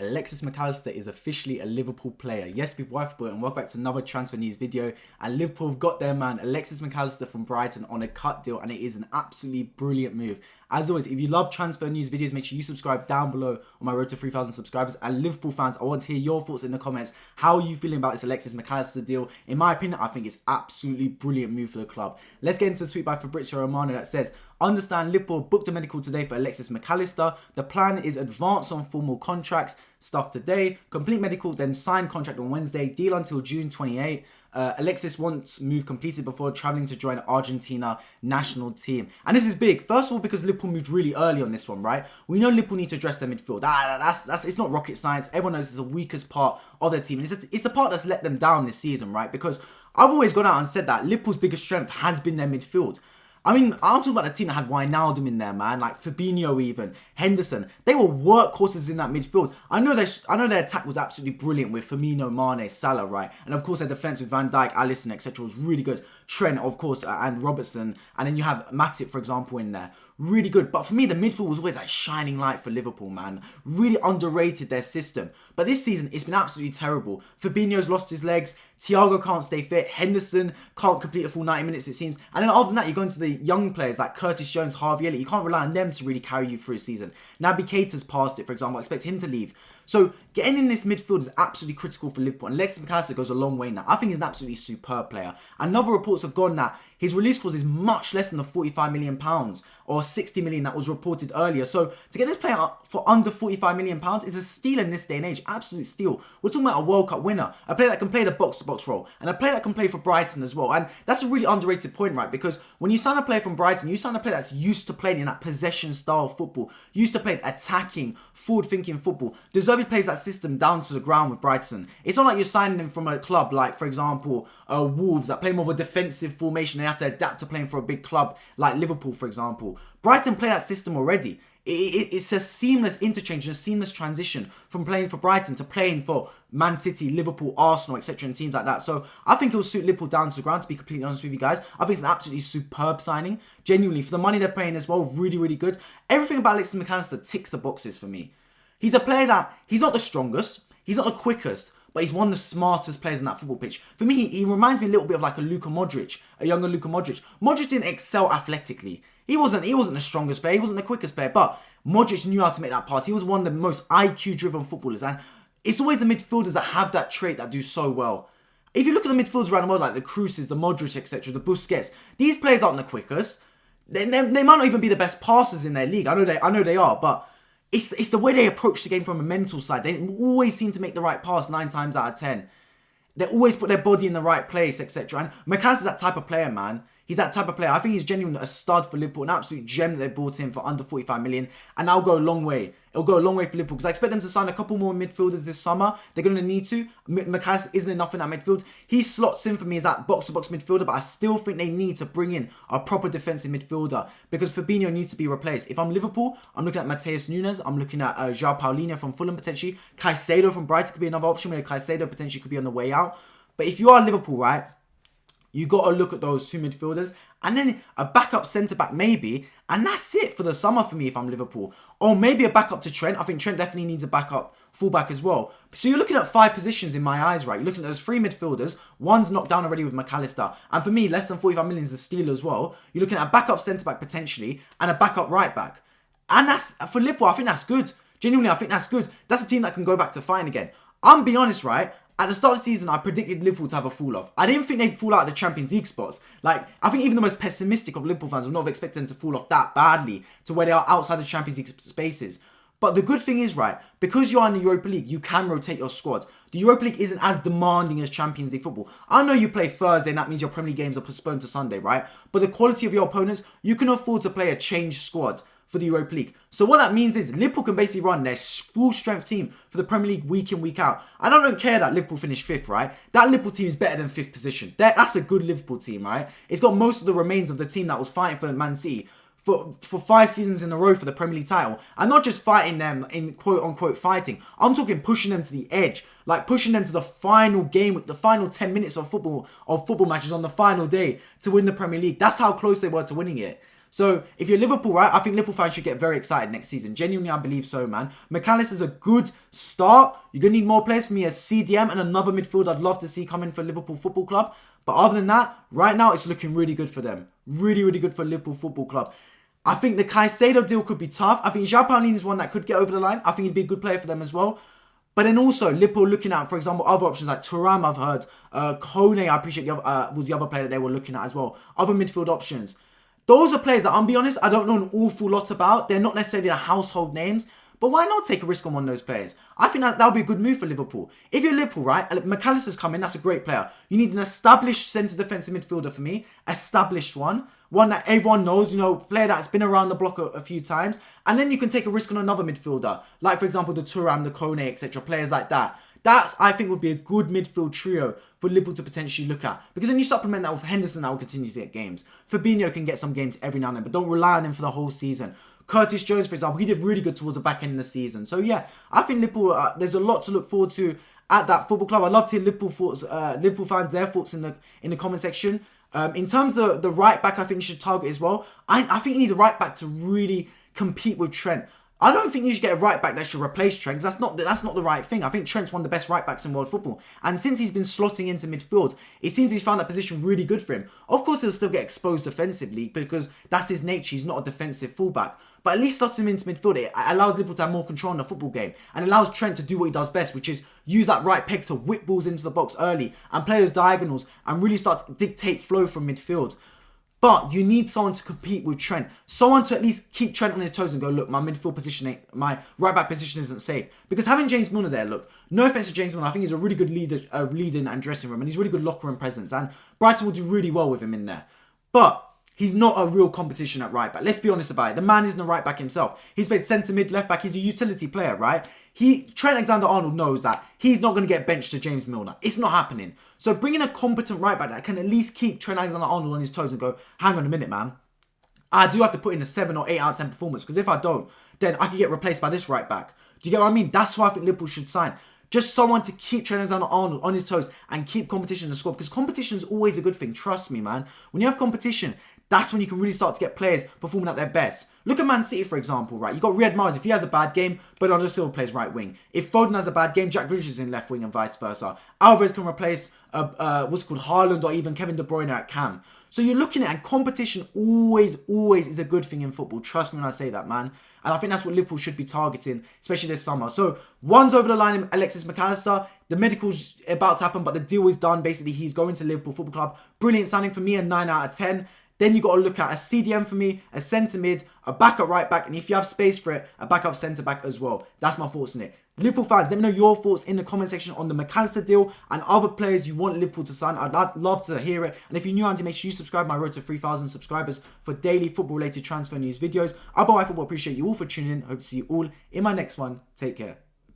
Alexis Mac Allister is officially a Liverpool player. Yes, people, wife, and welcome back to another transfer news video. And Liverpool have got their man, Alexis Mac Allister from Brighton, on a cut deal, and it is an absolutely brilliant move. As always, if you love transfer news videos, make sure you subscribe down below on my road to 3,000 subscribers. And Liverpool fans, I want to hear your thoughts in the comments. How are you feeling about this Alexis Mac Allister deal? In my opinion, I think it's absolutely brilliant move for the club. Let's get into a tweet by Fabrizio Romano that says, understand Liverpool booked a medical today for Alexis Mac Allister. The plan is advance on formal contracts, stuff today, complete medical, then sign contract on Wednesday, deal until June 28. Alexis wants move completed before travelling to join Argentina national team. And this is big. First of all, because Liverpool moved really early on this one, right? We know Liverpool need to address their midfield. It's not rocket science. Everyone knows it's the weakest part of their team. It's the part that's let them down this season, right? Because I've always gone out and said that Liverpool's biggest strength has been their midfield. I mean, I'm talking about the team that had Wijnaldum in there, man. Like Fabinho even, Henderson. They were workhorses in that midfield. I know their attack was absolutely brilliant with Firmino, Mane, Salah, right? And of course their defence with Van Dijk, Alisson, etc. was really good. Trent, of course, and Robertson. And then you have Matip, for example, in there. Really good. But for me, the midfield was always that shining light for Liverpool, man. Really underrated their system. But this season, it's been absolutely terrible. Fabinho's lost his legs. Thiago can't stay fit. Henderson can't complete a full 90 minutes, it seems. And then other than that, you go into the young players like Curtis Jones, Harvey Elliott. You can't rely on them to really carry you through a season. Naby Keita's past it, for example. I expect him to leave. So getting in this midfield is absolutely critical for Liverpool. And Alexis Mac Allister goes a long way now. I think he's an absolutely superb player. And other reports have gone that his release clause is much less than the £45 million or £60 million that was reported earlier. So to get this player up for under £45 million is a steal in this day and age. Absolute steal. We're talking about a World Cup winner. A player that can play the box-to-box role. And a player that can play for Brighton as well. And that's a really underrated point, right? Because when you sign a player from Brighton, you sign a player that's used to playing in that possession style of football. Used to playing attacking, forward-thinking football. De Zerbi plays that system down to the ground with Brighton. It's not like you're signing him from a club like, for example, Wolves that play more of a defensive formation. They have to adapt to playing for a big club like Liverpool, for example. Brighton play that system already. It's a seamless interchange and a seamless transition from playing for Brighton to playing for Man City, Liverpool, Arsenal, etc. and teams like that. So I think it'll suit Liverpool down to the ground, to be completely honest with you guys. I think it's an absolutely superb signing. Genuinely, for the money they're paying as well, really, really good. Everything about Alexis Mac Allister ticks the boxes for me. He's a player that, he's not the strongest, he's not the quickest, but he's one of the smartest players on that football pitch. For me, he reminds me a little bit of like a Luka Modric, a younger Luka Modric. Modric didn't excel athletically. He wasn't the strongest player, he wasn't the quickest player, but Modric knew how to make that pass. He was one of the most IQ-driven footballers, and it's always the midfielders that have that trait that do so well. If you look at the midfielders around the world, like the Krooses, the Modric, etc., the Busquets, these players aren't the quickest. They might not even be the best passers in their league. I know they are, but it's the way they approach the game from a mental side. They always seem to make the right pass 9 times out of 10. They always put their body in the right place, etc. And Mac Allister's that type of player, man. He's that type of player. I think he's genuinely a stud for Liverpool, an absolute gem that they brought in for under 45 million. And that'll go a long way. It'll go a long way for Liverpool because I expect them to sign a couple more midfielders this summer. They're going to need to. Mac Allister isn't enough in that midfield. He slots in for me as that box-to-box midfielder, but I still think they need to bring in a proper defensive midfielder because Fabinho needs to be replaced. If I'm Liverpool, I'm looking at Matheus Nunes. I'm looking at João Paulinho from Fulham potentially. Caicedo from Brighton could be another option where Caicedo potentially could be on the way out. But if you are Liverpool, right, you got to look at those two midfielders and then a backup centre-back maybe. And that's it for the summer for me if I'm Liverpool. Or maybe a backup to Trent. I think Trent definitely needs a backup fullback as well. So you're looking at 5 positions in my eyes, right? You're looking at those 3 midfielders. One's knocked down already with Mac Allister. And for me, less than 45 million is a steal as well. You're looking at a backup centre-back potentially and a backup right-back. And that's, for Liverpool, I think that's good. Genuinely, I think that's good. That's a team that can go back to fighting again. I'm being honest, right? At the start of the season, I predicted Liverpool to have a fall-off. I didn't think they'd fall out of the Champions League spots. Like, I think even the most pessimistic of Liverpool fans would not have expected them to fall off that badly to where they are outside the Champions League spaces. But the good thing is, right, because you are in the Europa League, you can rotate your squad. The Europa League isn't as demanding as Champions League football. I know you play Thursday and that means your Premier League games are postponed to Sunday, right? But the quality of your opponents, you can afford to play a changed squad for the Europa League. So what that means is Liverpool can basically run their full strength team for the Premier League week in, week out. And I don't care that Liverpool finished 5th, right? That Liverpool team is better than 5th position. That's a good Liverpool team, right? It's got most of the remains of the team that was fighting for Man City for 5 seasons in a row for the Premier League title. And not just fighting them in quote-unquote fighting. I'm talking pushing them to the edge. Like pushing them to the final game, the final 10 minutes of football matches on the final day to win the Premier League. That's how close they were to winning it. So if you're Liverpool, right, I think Liverpool fans should get very excited next season. Genuinely, I believe so, man. Mac Allister's a good start. You're going to need more players for me as CDM and another midfield I'd love to see come in for Liverpool Football Club. But other than that, right now, it's looking really good for them. Really, really good for Liverpool Football Club. I think the Caicedo deal could be tough. I think João Paulinho is one that could get over the line. I think he'd be a good player for them as well. But then also, Liverpool looking at, for example, other options like Thuram, I've heard. Kone, I appreciate, was the other player that they were looking at as well. Other midfield options. Those are players that, I'll be honest, I don't know an awful lot about. They're not necessarily the household names. But why not take a risk on one of those players? I think that would be a good move for Liverpool. If you're Liverpool, right, Mac Allister's coming, that's a great player. You need an established centre defensive midfielder for me. Established one. One that everyone knows, you know, player that's been around the block a few times. And then you can take a risk on another midfielder. Like, for example, the Thuram, the Kone, etc. Players like that. That, I think, would be a good midfield trio for Liverpool to potentially look at. Because then you supplement that with Henderson that will continue to get games. Fabinho can get some games every now and then, but don't rely on him for the whole season. Curtis Jones, for example, he did really good towards the back end of the season. So, yeah, I think Liverpool, there's a lot to look forward to at that football club. I'd love to hear Liverpool fans, their thoughts in the comment section. In terms of the right back, I think you should target as well. I think you need a right back to really compete with Trent. I don't think you should get a right back that should replace Trent, because that's not the right thing. I think Trent's one of the best right backs in world football. And since he's been slotting into midfield, it seems he's found that position really good for him. Of course, he'll still get exposed defensively because that's his nature. He's not a defensive fullback. But at least slotting him into midfield, it allows Liverpool to have more control in the football game. And allows Trent to do what he does best, which is use that right peg to whip balls into the box early and play those diagonals and really start to dictate flow from midfield. But you need someone to compete with Trent. Someone to at least keep Trent on his toes and go, look, my midfield position my right back position isn't safe. Because having James Milner there, look, no offense to James Milner, I think he's a really good leader, leader and dressing room, and he's really good locker room presence. And Brighton will do really well with him in there. But he's not a real competition at right back. Let's be honest about it. The man isn't a right back himself. He's played centre mid, left back. He's a utility player, right? Trent Alexander-Arnold knows that he's not going to get benched to James Milner. It's not happening. So bringing a competent right back that can at least keep Trent Alexander-Arnold on his toes and go, hang on a minute, man. I do have to put in a 7 or 8 out of 10 performance, because if I don't, then I can get replaced by this right back. Do you get what I mean? That's why I think Liverpool should sign. Just someone to keep Trent Alexander-Arnold on his toes and keep competition in the squad. Because competition is always a good thing. Trust me, man. When you have competition, that's when you can really start to get players performing at their best. Look at Man City, for example, right? You got Riyad Mahrez. If he has a bad game, Bernardo Silva plays right wing. If Foden has a bad game, Jack Grealish is in left wing and vice versa. Alvarez can replace what's called Haaland or even Kevin De Bruyne at cam. So you're looking at, and competition always is a good thing in football. Trust me when I say that, man. And I think that's what Liverpool should be targeting, especially this summer. So one's over the line, Alexis Mac Allister. The medical's about to happen, but the deal is done. Basically, he's going to Liverpool Football Club. Brilliant signing for me, a 9 out of 10. Then you got to look at a CDM for me, a centre mid, a backup right back, and if you have space for it, a backup centre back as well. That's my thoughts on it. Liverpool fans, let me know your thoughts in the comment section on the Mac Allister deal and other players you want Liverpool to sign. I'd love to hear it. And if you're new around here, make sure you subscribe. My road to 3,000 subscribers for daily football-related transfer news videos. I'll Football. Appreciate you all for tuning in. Hope to see you all in my next one. Take care.